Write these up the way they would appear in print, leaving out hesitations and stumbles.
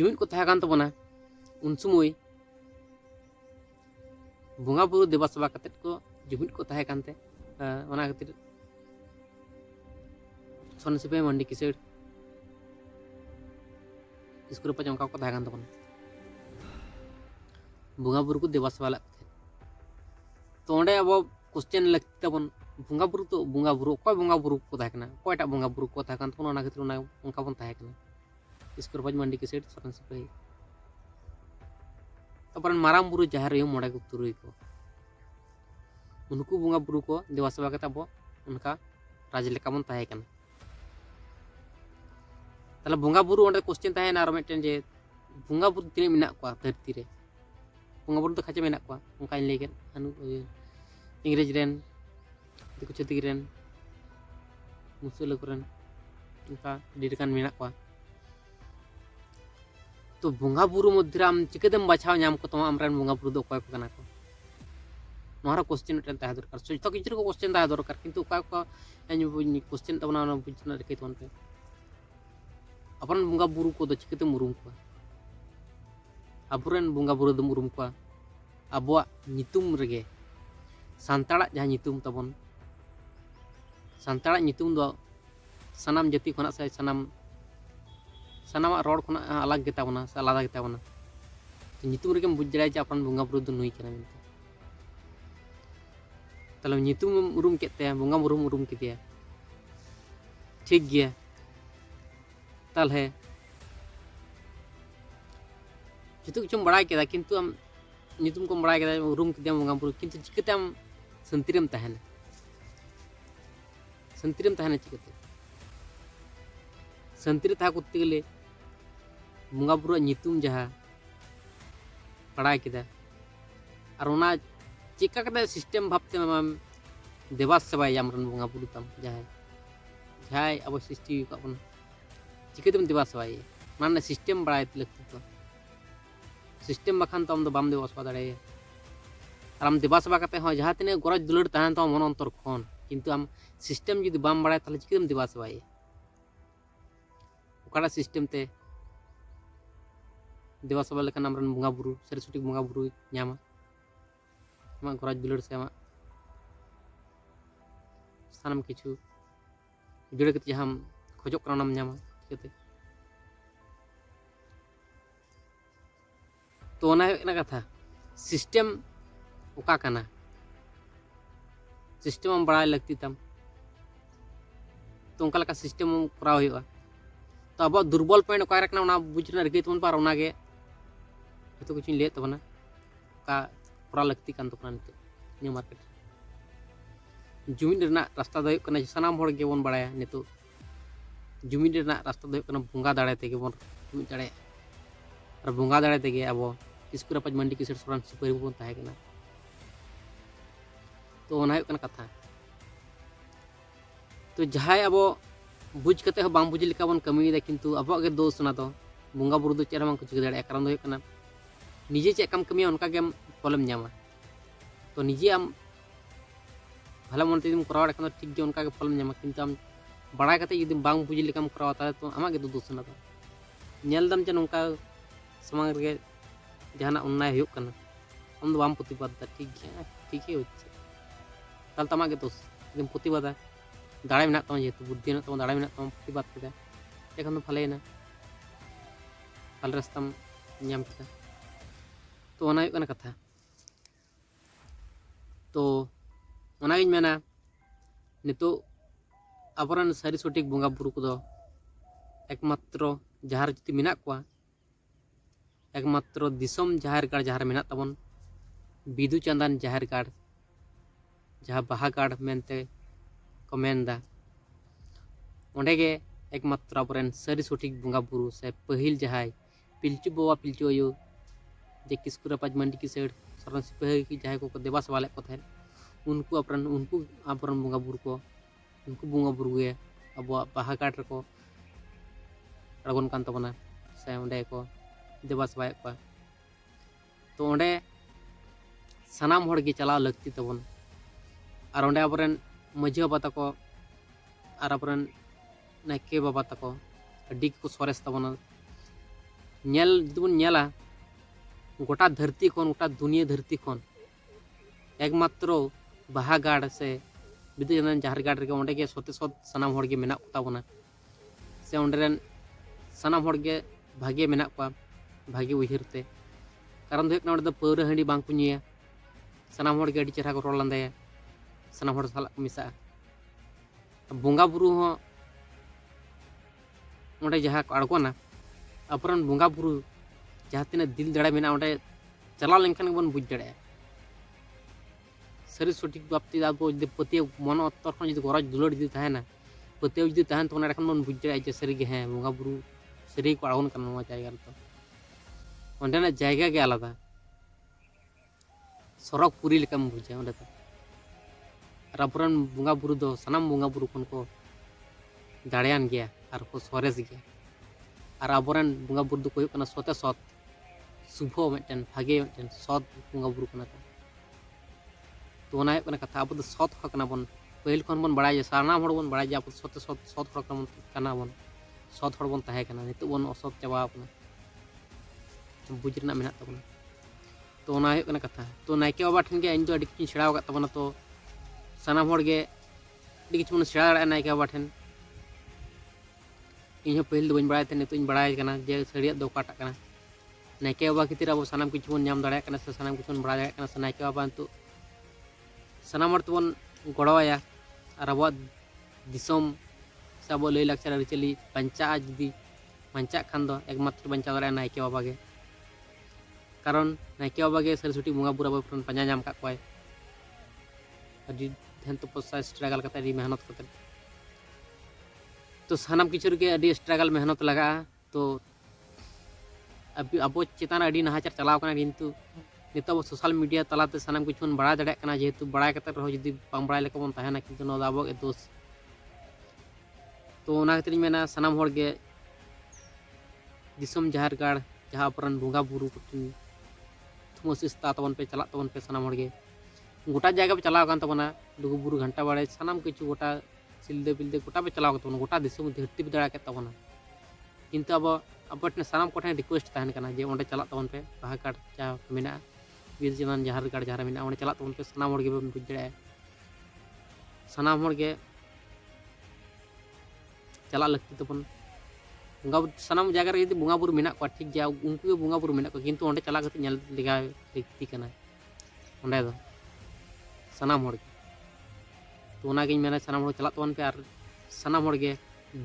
जुमिद को तहां कान तबना उन समय बोंगा बुरु देवा सेवा कतेत को जुमिद को तहां कानते ओना खातिर सोन सिपाही मंडी किसेड़ स्कूल पर चमका को तहां कान तबना बोंगा बुरु को देवा सेवा लगते तो ओंडे अब क्वेश्चन लगते तबन बोंगा बुरु तो बोंगा बुरु कोई बोंगा बुरु को तहां काना कोईटा बोंगा बुरु को तहां कान तबन ओना खातिर ओना उनका बन तहां काना स्कूल पर मंडी किसेड़ सोन सिपाही तपर माराम बुरु जहार रे मोड़े को तुरुई को उनको बोंगा बुरु को देवा सेवा करता अब उनका राज लेका बन तहां काना ताला बोंगा बुरु ओंडे क्वेश्चन तहां ना आरो मिटन जे बोंगा बुरु तिने मेना को धरती रे बोंगा बुरु तो खाचे मेना को उनका इन लेके अनु इंग्रेज रेन दिकु छतिक रेन मुसलमान कोरन उनका डिरकान मेना को तो बोंगा बुरु मध्य आम चिकेदम बाछाव नाम को तमा आमरन बोंगा बुरु दो कोय कना को नोरा क्वेश्चन मिटन तहां दरकार सोचतो किचरो को क्वेश्चन तहां दरकार किंतु का को क्वेश्चन तबना ना बुझना रखे तोन पे अपन बोंगा बुरु को दो चिकेते मुरुम को अबुरन बोंगा बुरु दो मुरुम को अबवा नितुम रेगे सांताड़ा जहां नितुम तबन सांताड़ा नितुम दो सनाम जाति खना से सनामा रोड खना अलग गेता बना से आलादा गेता बना नितुम रेगे बुझ जड़ाय जे अपन बोंगा बुरु दो नुई कना मिनते तले नितुम उरुम केते बोंगा बुरु उरुम केतिया ठीक गया ताले जितु किछुम बड़ाय केदा किंतु आम नितुम को बड़ाय केदा उरुम केदिया बोंगा बुरु किंतु चिकते आम संतिरम तहना चिकते संतिरे तहा करते गेले बोंगा बुरु नितुम जहा बड़ाय केदा और ओना चिका कते सिस्टम भाबते देवा सेवाय आमरन बोंगा बुरु ताम जहाय अब सृष्टि का बन चिकेतम देवा सेवाय माने सिस्टम बड़ाय लगती तो सिस्टम बखान तो आम दो बाम देवा सेवा दाड़े और आम देवा सेवा करते हो जहाँ तीन गरज दुलड़ तहन तो मन अंतर खन किंतु आम सिस्टम जुदी बाम बड़ाय ताले चिकेतम देवा सेवाय ओकाड़ा सिस्टम ते देवा सेवा लेखन आमरन बोंगा बुरु सारी सटीक बोंगा बुरु नामा आमा गरज दुलड़ से आमा सानम किछु जुड़े कते जहां खोजोग कना नाम नामा चिकेते तो ओना ना कथा सिस्टम ओका कना सिस्टम हम बड़ा लगती तम तो उनका लका सिस्टम कराव हुआ तो अब दुर्बल पॉइंट ओका रखना ओना बुझना रगे तबन पार ओनागे तो कुछ ले तबना का करा लगती कान तबना नित न्यू मार्केट जुमिद रेना रास्ता दो कना सनाम होड़ गे बन बड़ाया नितो जुमिद रेना रास्ता दो कना बोंगा दाड़े तेगे बन जुमिद दाड़े और बोंगा दाड़े तेगे अब स्कूल पर मंडी किसेड़ सोरान सिपाही बन तहां कना तो ओना कना कथा तो जहाय अब बुझ कते बाम बुझ लेका बन कमी दा किंतु अब गे दोष ना तो बोंगा बुरु दो चेहरा को चिक दाड़े कारण दो कना निजे चे काम कमी उनका गेम फलम नामा तो निजे आम भला मन तेम कराव दाड़े ठीक गे उनका के फलम नामा किंतु आम बड़ा कते यदि बांग बुझ लेकाम करावा ताले तो आमा गे दोष ना तो नेल दम चे नोंका समांग रे जहाना अन्याय हुयुग कना आम दो बाम प्रतिबाद दा ठीक ही होच्छे ताल तमा गे दोष एकदम प्रतिबादा दाड़ा मेना तमा जेहेतु बुद्धि ना तमा दाड़ा मेना तमा प्रतिबाद केदा एखन दो फलेना फल रास्ताम नाम केदा तो ओना हुयुग कना कथा तो ओना गिन मेना नितो आबरन सारी सटीक बोंगा बुरु को एकमात्र जहार जुदी मेना कोआ एकमात्र दिसम जाहिर गाड़ जहाँ मेना तबन बिदु चांदान जाहिर गाड़ जहाँ बाहा गाड़ मेनते को मेनदा ओंडेगे एकमात्र आबरन सारी सटीक बोंगा बुरु से पहिल जहाय पिलचु बाबा पिलचु आयु जे किस्कुरा पाज मंडी किसेड़ सोरन सिपाही की जहाय को देवा सेवा लेक को तहन उनको आबरन बोंगा बुरु को उनको बोंगा बुरु गे अब बाहा गाड़ रको अड़गोन कान तबना से ओंडे को देवा सेवाय को तो ओंडे सानाम होड़ गे चलाव लगती तबन और ओंडे आबरन माझी बाबा तको और आबरन नायके बाबा तको अड्डी को सोरेस तबना जुदी बन नेला गोटा धरती खन गोटा दुनिया धरती खन एकमात्र बाहा गाड़ से बिदुचंदन जहार गाड़ रे ओंडे गे सते सत सानाम हर गे मेना को ताबोना से ओंडेरन सानाम हर गे भागे मेना को भागे उहिरते कारण दो ओंडे दो पौरा हंडी बांग को ᱧᱩᱭᱟ सानाम हर गे अडी चेहरा को रोल लांदाया सानाम हर साला मिसा बोंगा बुरु हो ओंडे जहां को अड़गोना अपरन बोंगा बुरु जहां तिना दिल दड़ा मेना ओंडे चला लेनखान बन बुझ दड़ा सरी सठिक बापती अब जो पते मन अत्तर खन जो गरज दुलड़ जो तहना पते जो तहन तो एखन बन बुझ दड़ा जे सरी गे हाँ बोंगा बुरु सरी को अड़गोन कन नोआ जायगा तो ओंडेना जायगा गे आलादा सरक पुरी लेकाम बुझा ओंडे तो और अपरन बोंगा बुरु दो सानाम बोंगा बुरु खन को दाड़ेयान गया और को सरेस गया और आबोरन बोंगा बुरु को हुयुग कना सते सत शुभ मिटन भागे मिटन सत बोंगा बुरु कना तो ओना हुयुग कना कथा अब तो सत हर कना बन पहिल खन बन बड़ाय सानाम हर बन बड़ाय अब सते सत सत हर कना बन सत हर बन ताहे कना नितो बन असत चाबा कना बुझ रना मेना तबना तो ओना हुयुग कना कथा तो नायके बाबा ठन गे इन दो अडी किछिन सेड़ाव का तबना तो सानाम हर गे अडी किछु बन सेड़ा दाड़ा नायके बाबा ठन इन पहिल दो बन बड़ाय थे नितो इन बड़ाय कना जे सड़िया दो काटा कना नायके बाबा खातिर अब सानाम किछु बन नाम दाड़ा कना से सानाम किछु बन बड़ा दाड़ा कना से नायके बाबा तो सानाम हर तबन गड़वाया और अब दिसम से अब लय लाक्चर अरिचली बंचा जुदी बंचा खान दो एकमात्र बंचा दाड़ा नायके बाबा गे कारण नायके बाबा गे सरी सठी बोंगा बुरा बाबा पंजा नाम का कोय अडी ध्यान तपस्या स्ट्रगल करते अडी मेहनत करते तो सानाम किछु गे अडी स्ट्रगल मेहनत लगा तो अभी अब चेतान अडी नहाचार चलाव कना किंतु नितो अब सोशल मीडिया तलाते सानाम किछु बन बड़ा दाड़ा कना जेहेतु बड़ा करते रहो जुदी बांग बड़ा लेका बन ताहेना किंतु नो आबो गे दोष तो ओना खातिर मेना सानाम हर गे दिसम जहार गाड़ जहां अपरन बोंगा बुरु कुटिन थुमसिस्ता तबन पे चला तबन पे सानाम हर गे गोटा जायगा पे चलाव कान तबना लुगु बुरु घंटा बाड़े सानाम किछु गोटा सिलदे बिलदे गोटा पे चलाव तबन गोटा दिसम धरती पे दाड़ा के तबना किंतु अब सानाम को ठेन रिक्वेस्ट तहन कना जे ओंडे चला तबन पे बाहा गाड़ जा मेना बिदुचंदन जहार गाड़ जहां मेना ओंडे चला तबन पे सानाम हर गे बन बुझ दड़ा सानाम हर गे चला लगती तबन बोंगा सानाम जायगा रे यदि बोंगा बुरु मेना को ठीक गया उनको के बोंगा बुरु मेना को किंतु ओंडे चला कते नेल लेगा लगती कना ओंडे दो सानाम हर गे तो ओना गिन मेना सानाम हर चला तबन पे और सानाम हर गे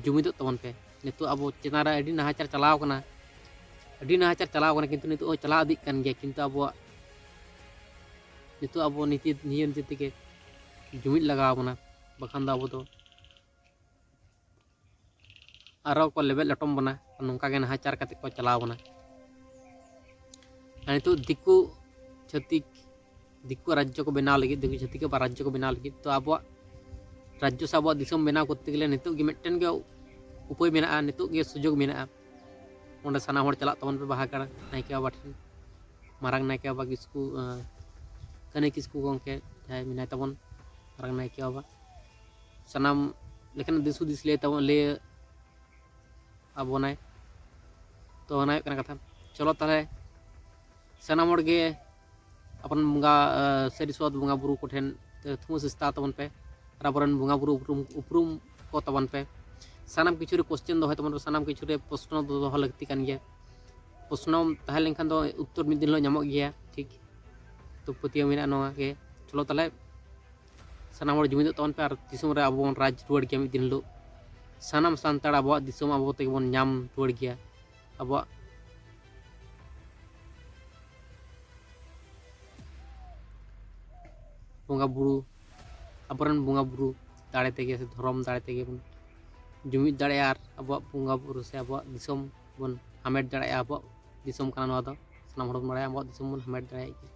जुमिदो तबन पे नितो अब चेतान रे अडी नहाचार चलाव कना किंतु नितो चला आदि कन गया किंतु अब नितो अब नीति नियम नीति के जुमिद लगाव बना बखान दो अब तो आरो को लेवल लटम बना नोंका गे नहाचार कते को चलाव बना नितो दिकु छतिक दिकु राज्य को बनाव लगी दिकु छतिक के राज्य को बनाव लगी तो अब राज्य से अब दिसम बनाव करते गेले नितो गे मिटन गे उपाय मेना नितो गे सुजोग मेना ओंडे सानाम हर चला तबन पे बाहा गाड़ नायके बाबा ठेन मारांग नायके बाबा किसकु कने किसकु गंके जाय मेनाय तबन मारांग नायके बाबा सानाम लेकिन दिसु दिस ले तबन ले आबोनाय तो ओना हुयुग कना कथा चलो ताले सानाम हर गे अपन बोंगा सरी सत बोंगा बुरु को ठेन थुमसिस्ता तबन पे और अपरन बोंगा बुरु उपरुम को तबन पे सानाम किछु रे क्वेश्चन दो है तबन सानाम किछु रे प्रश्न दो लगती कान गया प्रश्न ताहे लेनखान दो उत्तर मिद दिन लो नामक गया ठीक तो पतिया मेना नोआ के चलो ताले सानाम हर जुमिदो तबन पे और दिसम रे अब राज रुवाड़ गया मिद दिन लो सानाम सान्ताड़ अब दिसम अब ते बन नाम रुवाड़ गया अब बोंगा बुरु अपरन बोंगा बुरु दाड़े तेगे से धर्म दाड़े तेगे बन जुमिद दाड़े और अब बोंगा बुरु से अब दिसम बन हामेट दाड़े अब दिसम कना नोआ दो सानाम हर बन बड़ाया अब दिसम बन हामेट दाड़े